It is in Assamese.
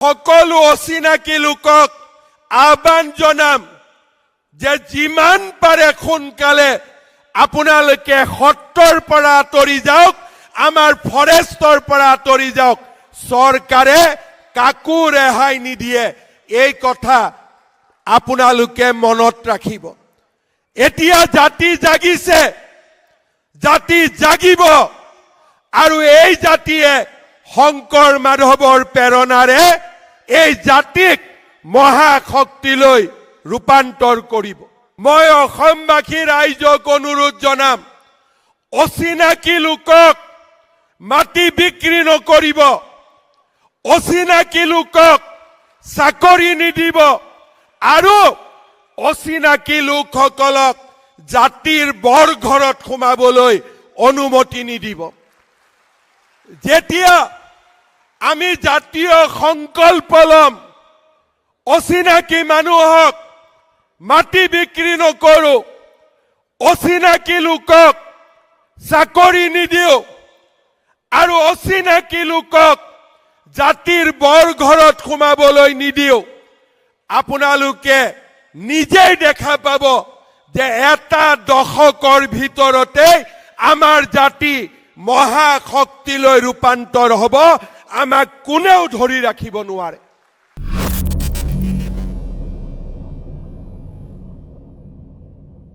সকলো অচিনাকি লোকক আহ্বান জনাম যে যিমান পাৰে সোনকালে আপোনালোকে সত্ৰৰ পৰা আঁতৰি যাওক, আমাৰ ফৰেষ্টৰ পৰা আঁতৰি যাওক। চৰকাৰে কাকো ৰেহাই নিদিয়ে, এই কথা আপোনালোকে মনত ৰাখিব। এতিয়া জাতি জাগিছে, জাতি জাগিব, আৰু এই জাতিয়ে শংকৰ মাধৱৰ প্ৰেৰণাৰে এই জাতিক মহাশক্তিলৈ ৰূপান্তৰ কৰিব। মই অসমবাসী ৰাইজক অনুৰোধ জনাম, অচিনাকি লোকক মাটি বিক্ৰী নকৰিব, অচিনাকি লোকক চাকৰি নিদিব, আৰু অচিনাকি লোকসকলক জাতিৰ বৰঘৰত সোমাবলৈ অনুমতি নিদিব। যেতিয়া আমি জাতীয় সংকল্প লম, অচিনাকি মানুহক মাটি বিক্ৰী নকৰো, অচিনাকি লোকক চাকৰি নিদিও, আৰু অচিনাকি লোকক জাতিৰ বৰঘৰত সোমাবলৈ নিদিও, আপোনালোকে নিজেই দেখা পাব যে এটা দশকৰ ভিতৰতে আমাৰ জাতি মহাশক্তিলৈ ৰূপান্তৰ হ'ব। আমাক কোনেও ধৰি ৰাখিব নোৱাৰে।